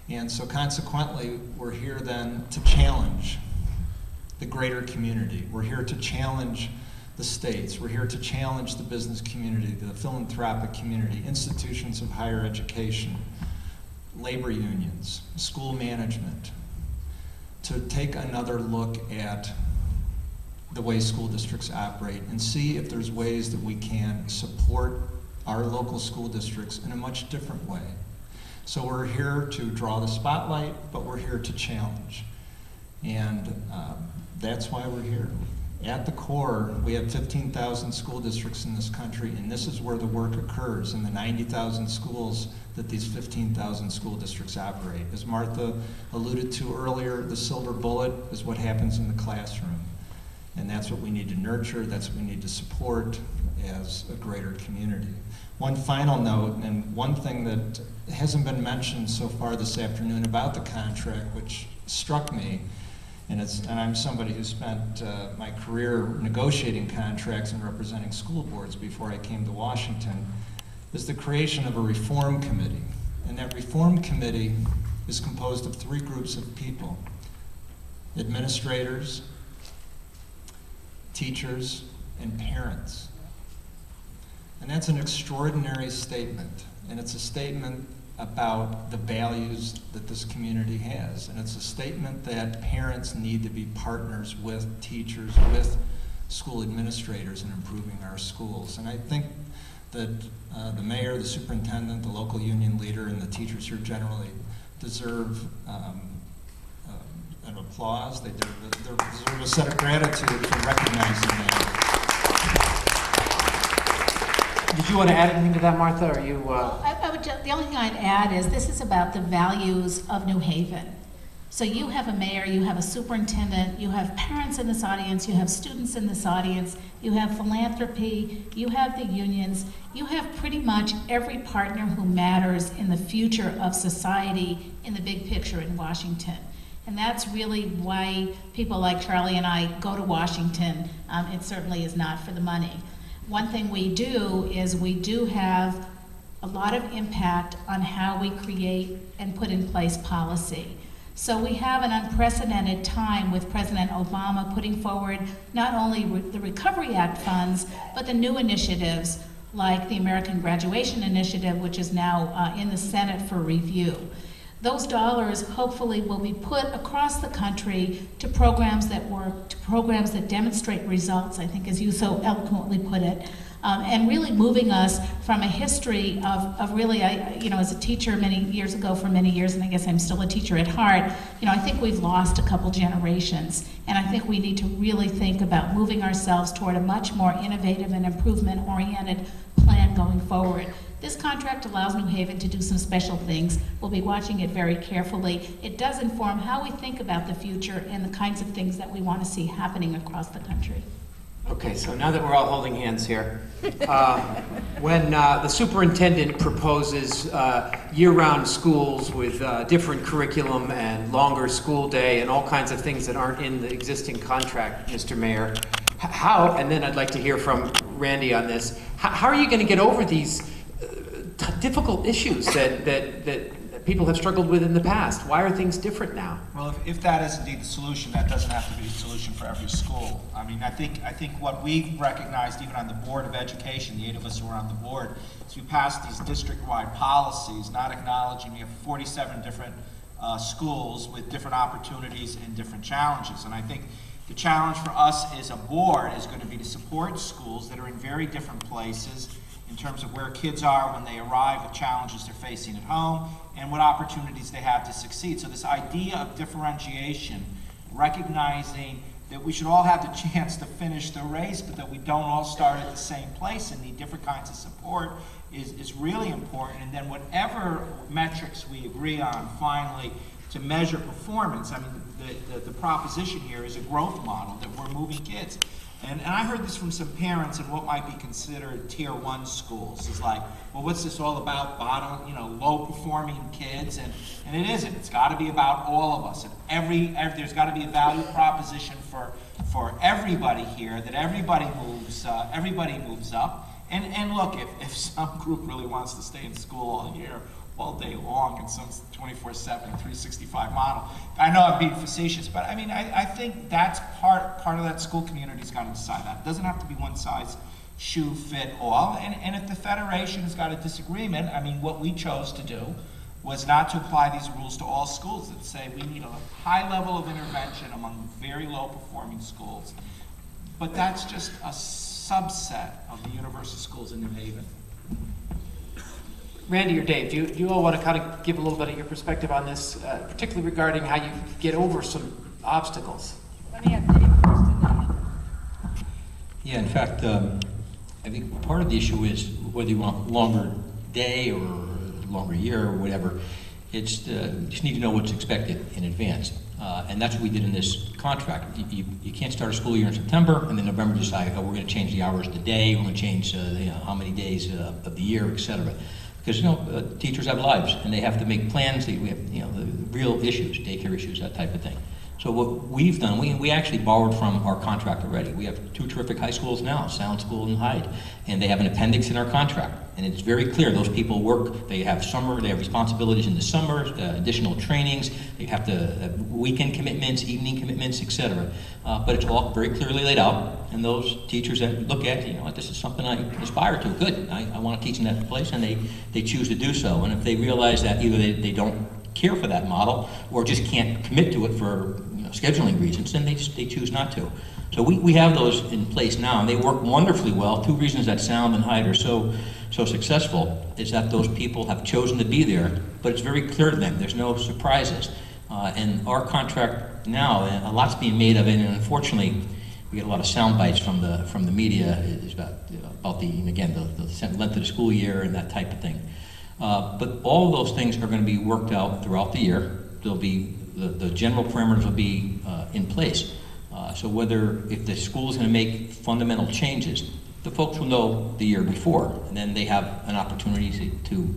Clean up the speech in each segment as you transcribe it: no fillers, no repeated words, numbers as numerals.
And so consequently, we're here then to challenge the greater community. We're here to challenge the states. We're here to challenge the business community, the philanthropic community, institutions of higher education, labor unions, school management, to take another look at the way school districts operate and see if there's ways that we can support our local school districts in a much different way. So we're here to draw the spotlight, but we're here to challenge. And that's why we're here. At the core, we have 15,000 school districts in this country, and this is where the work occurs, in the 90,000 schools that these 15,000 school districts operate. As Martha alluded to earlier, the silver bullet is what happens in the classroom. And that's what we need to nurture, that's what we need to support as a greater community. One final note, and one thing that hasn't been mentioned so far this afternoon about the contract, which struck me, and I'm somebody who spent my career negotiating contracts and representing school boards before I came to Washington, is the creation of a reform committee. And that reform committee is composed of 3 groups of people: administrators, teachers, and parents. And that's an extraordinary statement, and it's a statement about the values that this community has. And it's a statement that parents need to be partners with teachers, with school administrators in improving our schools. And I think that the mayor, the superintendent, the local union leader, and the teachers here generally deserve an applause. They deserve a set of gratitude for recognizing that. Did you want to add anything to that, Martha? Or you? Well, I would the only thing I'd add is this is about the values of New Haven. So you have a mayor, you have a superintendent, you have parents in this audience, you have students in this audience, you have philanthropy, you have the unions, you have pretty much every partner who matters in the future of society in the big picture in Washington. And that's really why people like Charlie and I go to Washington. It certainly is not for the money. One thing we do is we do have a lot of impact on how we create and put in place policy. So we have an unprecedented time with President Obama putting forward not only the Recovery Act funds, but the new initiatives like the American Graduation Initiative, which is now in the Senate for review. Those dollars hopefully will be put across the country to programs that work, to programs that demonstrate results, I think as you so eloquently put it, and really moving us from a history of really, as a teacher many years ago for many years, and I guess I'm still a teacher at heart, I think we've lost a couple generations. And I think we need to really think about moving ourselves toward a much more innovative and improvement-oriented plan going forward. This contract allows New Haven to do some special things. We'll be watching it very carefully. It does inform how we think about the future and the kinds of things that we want to see happening across the country. Okay, so now that we're all holding hands here, when the superintendent proposes year-round schools with different curriculum and longer school day and all kinds of things that aren't in the existing contract, Mr. Mayor, how, and then I'd like to hear from Randy on this, how are you going to get over these difficult issues that people have struggled with in the past? Why are things different now? Well, if that is indeed the solution, that doesn't have to be the solution for every school. I mean, I think what we've recognized, even on the Board of Education, the 8 of us who are on the board, is we passed these district-wide policies, not acknowledging we have 47 different schools with different opportunities and different challenges. And I think the challenge for us as a board is going to be to support schools that are in very different places in terms of where kids are when they arrive, what challenges they're facing at home, and what opportunities they have to succeed. So this idea of differentiation, recognizing that we should all have the chance to finish the race, but that we don't all start at the same place and need different kinds of support is really important. And then whatever metrics we agree on finally to measure performance, I mean, the proposition here is a growth model, that we're moving kids. And I heard this from some parents in what might be considered tier 1 schools. It's like, well, what's this all about? Bottom, low-performing kids, and it isn't. It's got to be about all of us. And there's got to be a value proposition for everybody here, that everybody moves up, And look, if some group really wants to stay in school all year, all day long, in some 24/7, 365 model, I know I'm being facetious, but I mean, I think that's part of that school community's got to decide that. It doesn't have to be one size shoe fit all. And if the Federation's got a disagreement, I mean, what we chose to do was not to apply these rules to all schools, that say we need a high level of intervention among very low performing schools. But that's just a subset of the universe of schools in New Haven. Randy or Dave, do you all want to kind of give a little bit of your perspective on this, particularly regarding how you get over some obstacles? Let me have Dave first and then. Yeah, in fact, I think part of the issue is whether you want a longer day or a longer year or whatever, it's you just need to know what's expected in advance. And that's what we did in this contract. You can't start a school year in September and then November decide, oh, we're going to change the hours of the day, we're going to change how many days of the year, et cetera. Because teachers have lives and they have to make plans. We have the real issues, daycare issues, that type of thing. So what we've done, we actually borrowed from our contract already. We have two terrific high schools now, Sound School and Hyde, and they have an appendix in our contract. And it's very clear, those people work, they have responsibilities in the summer, additional trainings, they have to weekend commitments, evening commitments, etc. But it's all very clearly laid out, and those teachers that look at, this is something I aspire to, good, I want to teach in that place, and they choose to do so. And if they realize that either they don't care for that model or just can't commit to it for scheduling reasons, then they choose not to. So we have those in place now, and they work wonderfully well. Two reasons that Sound and Hyde are so successful is that those people have chosen to be there, but it's very clear to them. There's no surprises. And our contract now, a lot's being made of it, and unfortunately, we get a lot of sound bites from the media is about the length of the school year and that type of thing. But all of those things are going to be worked out throughout the year. There'll be the general parameters will be in place. So if the school is going to make fundamental changes, the folks will know the year before, and then they have an opportunity to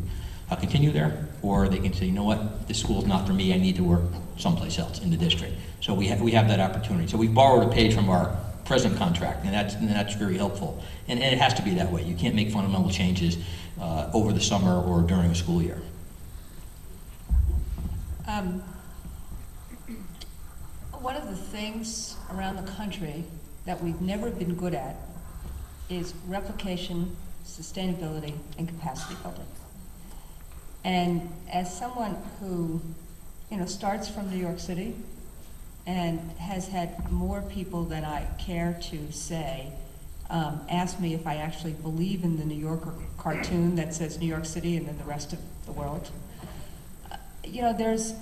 continue there, or they can say, you know what, this school is not for me, I need to work someplace else in the district. So we have that opportunity. So we borrowed a page from our present contract, and that's very helpful. And it has to be that way. You can't make fundamental changes over the summer or during a school year. One of the things around the country that we've never been good at is replication, sustainability, and capacity building. And as someone who, starts from New York City and has had more people than I care to say ask me if I actually believe in the New Yorker cartoon that says New York City and then the rest of the world. There's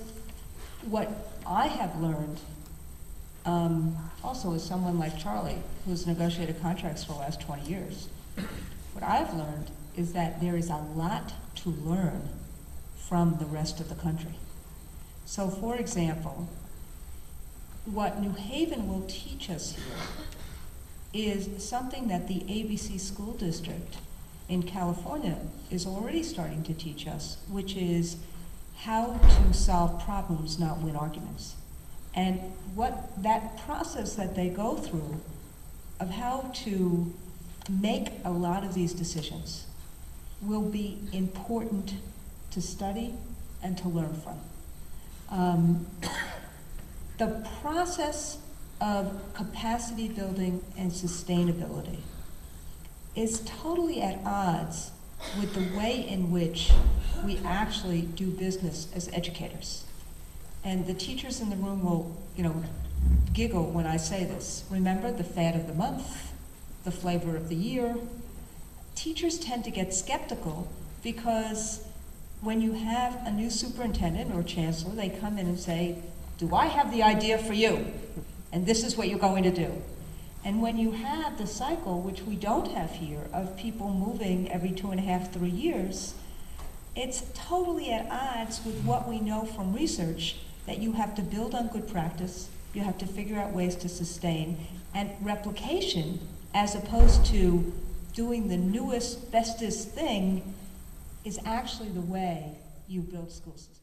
what I have learned, also as someone like Charlie, who's negotiated contracts for the last 20 years, what I've learned is that there is a lot to learn from the rest of the country. So for example, what New Haven will teach us here is something that the ABC School District in California is already starting to teach us, which is how to solve problems, not win arguments. And what that process that they go through of how to make a lot of these decisions will be important to study and to learn from. The process of capacity building and sustainability is totally at odds with the way in which we actually do business as educators. And the teachers in the room will, giggle when I say this. Remember the fad of the month, the flavor of the year. Teachers tend to get skeptical because when you have a new superintendent or chancellor, they come in and say, do I have the idea for you? And this is what you're going to do. And when you have the cycle, which we don't have here, of people moving every 2.5, 3 years, it's totally at odds with what we know from research, that you have to build on good practice, you have to figure out ways to sustain, and replication, as opposed to doing the newest, bestest thing, is actually the way you build school systems.